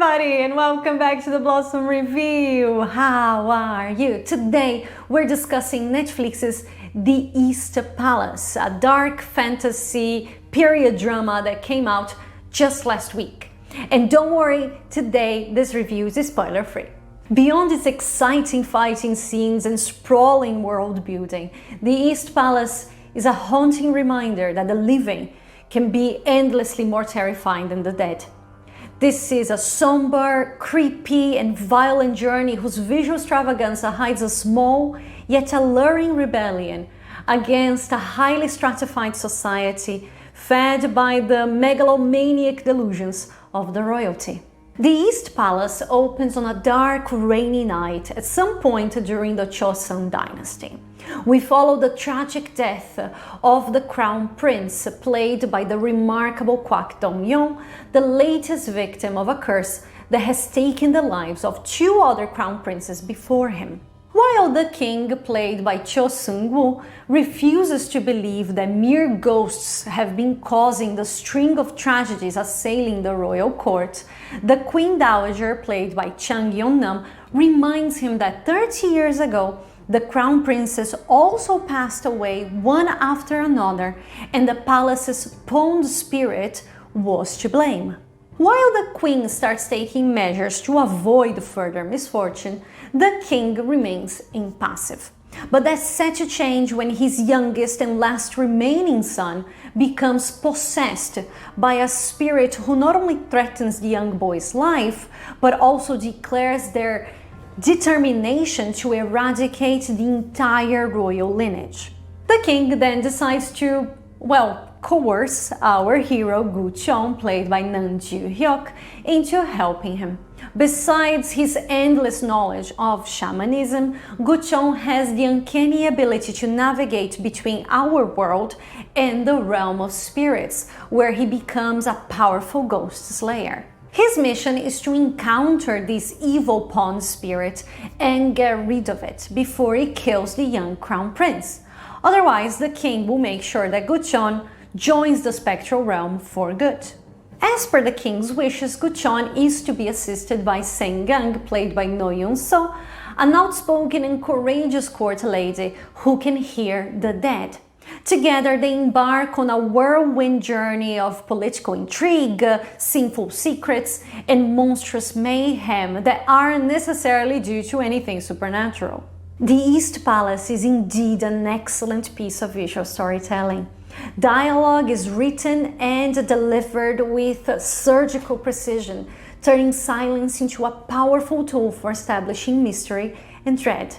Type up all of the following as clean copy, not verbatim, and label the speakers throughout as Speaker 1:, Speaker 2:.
Speaker 1: everybody, and welcome back to the Blossom Review. How are you? Today we're discussing Netflix's The East Palace, a dark fantasy period drama that came out just last week. And don't worry, today this review is spoiler free. Beyond its exciting fighting scenes and sprawling world building, The East Palace is a haunting reminder that the living can be endlessly more terrifying than the dead. This is a somber, creepy, and violent journey whose visual extravaganza hides a small yet alluring rebellion against a highly stratified society fed by the megalomaniac delusions of the royalty. The East Palace opens on a dark, rainy night at some point during the Joseon dynasty. We follow the tragic death of the crown prince, played by the remarkable Kwak Dong-yeon, the latest victim of a curse that has taken the lives of two other crown princes before him. While the king, played by Cho Seung-woo, refuses to believe that mere ghosts have been causing the string of tragedies assailing the royal court, the queen dowager, played by Chang Yeon-nam, reminds him that 30 years ago, the crown princes also passed away one after another, and the palace's pawned spirit was to blame. While the queen starts taking measures to avoid further misfortune, the king remains impassive. But that's set to change when his youngest and last remaining son becomes possessed by a spirit who not only threatens the young boy's life, but also declares their determination to eradicate the entire royal lineage. The king then decides to, coerce our hero Gu Cheon, played by Nam Joo-hyuk, into helping him. Besides his endless knowledge of shamanism, Gu Cheon has the uncanny ability to navigate between our world and the realm of spirits, where he becomes a powerful ghost slayer. His mission is to encounter this evil pawn spirit and get rid of it before it kills the young crown prince. Otherwise, the king will make sure that Gu Cheon joins the spectral realm for good. As per the king's wishes, Gu Cheon is to be assisted by Seng-gang, played by No Yoon-so, an outspoken and courageous court lady who can hear the dead. Together, they embark on a whirlwind journey of political intrigue, sinful secrets, and monstrous mayhem that aren't necessarily due to anything supernatural. The East Palace is indeed an excellent piece of visual storytelling. Dialogue is written and delivered with surgical precision, turning silence into a powerful tool for establishing mystery and dread.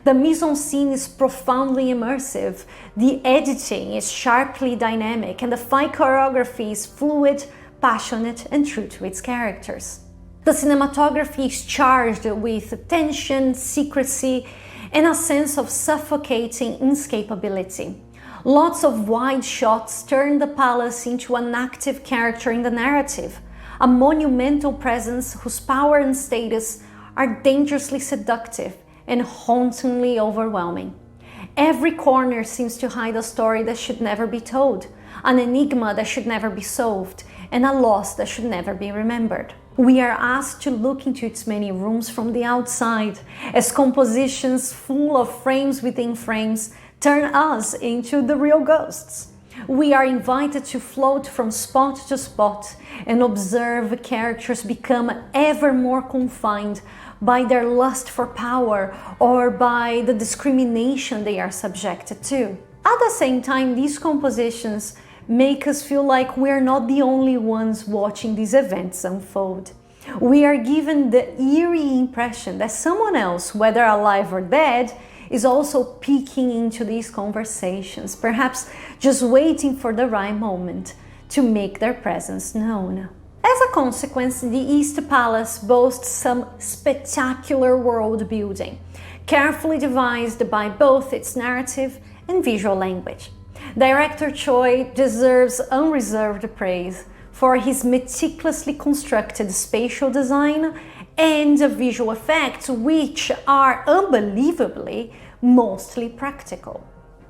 Speaker 1: The mise-en-scene is profoundly immersive, the editing is sharply dynamic, and the fight choreography is fluid, passionate, and true to its characters. The cinematography is charged with tension, secrecy, and a sense of suffocating inescapability. Lots of wide shots turn the palace into an active character in the narrative, a monumental presence whose power and status are dangerously seductive and hauntingly overwhelming. Every corner seems to hide a story that should never be told, an enigma that should never be solved, and a loss that should never be remembered. We are asked to look into its many rooms from the outside, as compositions full of frames within frames turn us into the real ghosts. We are invited to float from spot to spot and observe characters become ever more confined by their lust for power or by the discrimination they are subjected to. At the same time, these compositions make us feel like we're not the only ones watching these events unfold. We are given the eerie impression that someone else, whether alive or dead, is also peeking into these conversations, perhaps just waiting for the right moment to make their presence known. As a consequence, the East Palace boasts some spectacular world building, carefully devised by both its narrative and visual language. Director Choi deserves unreserved praise for his meticulously constructed spatial design and visual effects, which are unbelievably mostly practical.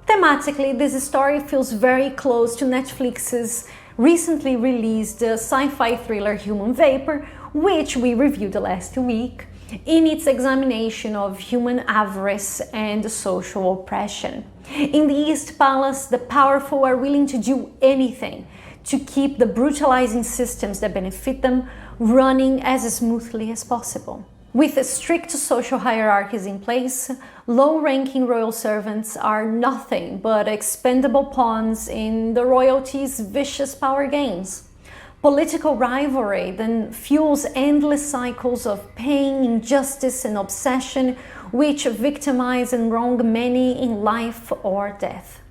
Speaker 1: Thematically, this story feels very close to Netflix's recently released sci-fi thriller Human Vapor, which we reviewed last week, in its examination of human avarice and social oppression. In the East Palace, the powerful are willing to do anything to keep the brutalizing systems that benefit them running as smoothly as possible. With strict social hierarchies in place, low-ranking royal servants are nothing but expendable pawns in the royalty's vicious power games. Political rivalry then fuels endless cycles of pain, injustice, and obsession, which victimize and wrong many in life or death.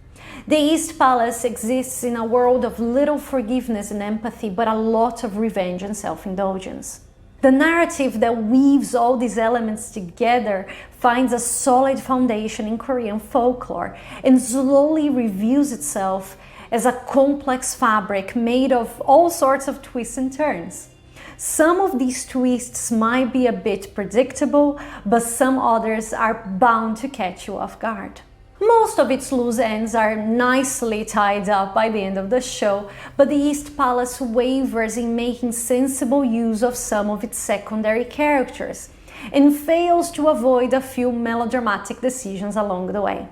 Speaker 1: The East Palace exists in a world of little forgiveness and empathy, but a lot of revenge and self-indulgence. The narrative that weaves all these elements together finds a solid foundation in Korean folklore and slowly reveals itself as a complex fabric made of all sorts of twists and turns. Some of these twists might be a bit predictable, but some others are bound to catch you off guard. Most of its loose ends are nicely tied up by the end of the show, but the East Palace wavers in making sensible use of some of its secondary characters and fails to avoid a few melodramatic decisions along the way.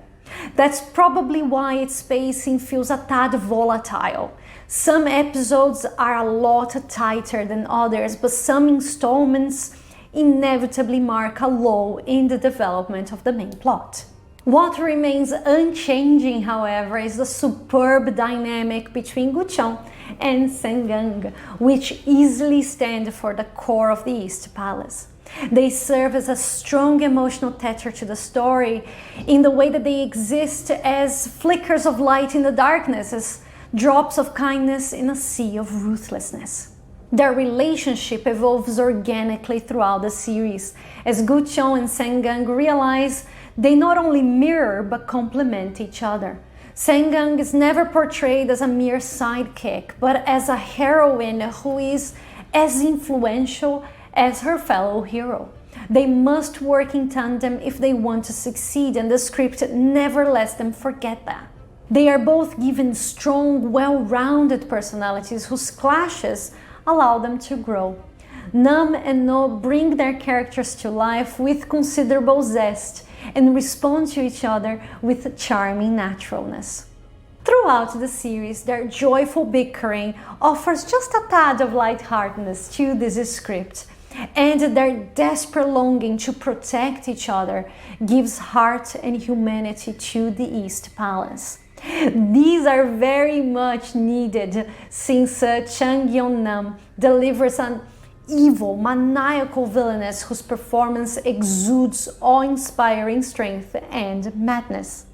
Speaker 1: That's probably why its pacing feels a tad volatile. Some episodes are a lot tighter than others, but some installments inevitably mark a lull in the development of the main plot. What remains unchanging, however, is the superb dynamic between Gucheon and Sengang, which easily stand for the core of the East Palace. They serve as a strong emotional tether to the story in the way that they exist as flickers of light in the darkness, as drops of kindness in a sea of ruthlessness. Their relationship evolves organically throughout the series, as Gucheon and Sengang realize they not only mirror but complement each other. Sengang is never portrayed as a mere sidekick, but as a heroine who is as influential as her fellow hero. They must work in tandem if they want to succeed, and the script never lets them forget that. They are both given strong, well-rounded personalities whose clashes allow them to grow. Nam and No bring their characters to life with considerable zest and respond to each other with charming naturalness. Throughout the series, their joyful bickering offers just a tad of lightheartedness to this script, and their desperate longing to protect each other gives heart and humanity to the East Palace. These are very much needed since Chang Yeon-nam delivers an evil, maniacal villainess whose performance exudes awe-inspiring strength and madness.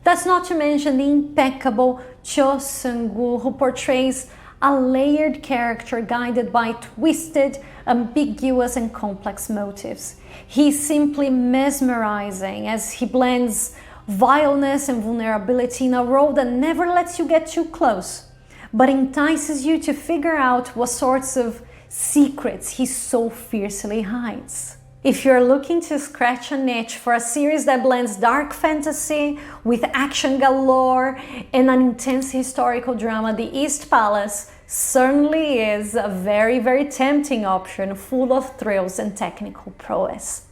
Speaker 1: That's not to mention the impeccable Cho Seung-gu, who portrays a layered character guided by twisted, ambiguous and complex motives. He's simply mesmerizing as he blends vileness and vulnerability in a role that never lets you get too close, but entices you to figure out what sorts of secrets he so fiercely hides. If you're looking to scratch a niche for a series that blends dark fantasy with action galore and an intense historical drama, the East Palace certainly is a very, very tempting option full of thrills and technical prowess.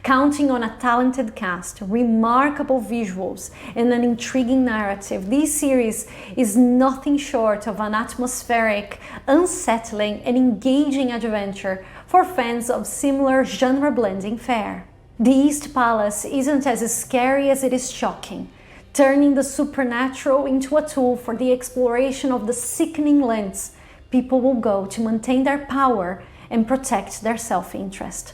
Speaker 1: Counting on a talented cast, remarkable visuals, and an intriguing narrative, this series is nothing short of an atmospheric, unsettling, and engaging adventure for fans of similar genre-blending fare. The East Palace isn't as scary as it is shocking, turning the supernatural into a tool for the exploration of the sickening lengths people will go to maintain their power and protect their self-interest.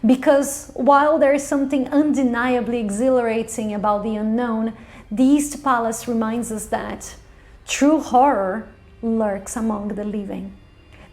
Speaker 1: Because while there is something undeniably exhilarating about the unknown, the East Palace reminds us that true horror lurks among the living.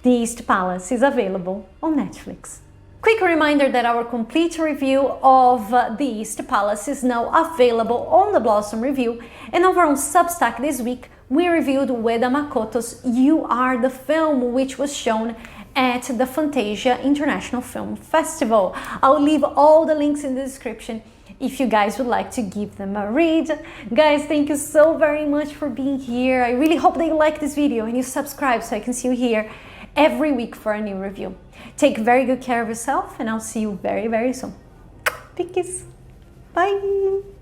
Speaker 1: The East Palace is available on Netflix. Quick reminder that our complete review of The East Palace is now available on the Blossom Review, and over on Substack this week we reviewed Ueda Makoto's You Are the Film, which was shown at the Fantasia International Film Festival. I'll leave all the links in the description if you guys would like to give them a read. Guys, thank you so very much for being here. I really hope that you like this video and you subscribe so I can see you here every week for a new review. Take very good care of yourself, and I'll see you very, very soon. Big kiss. Bye.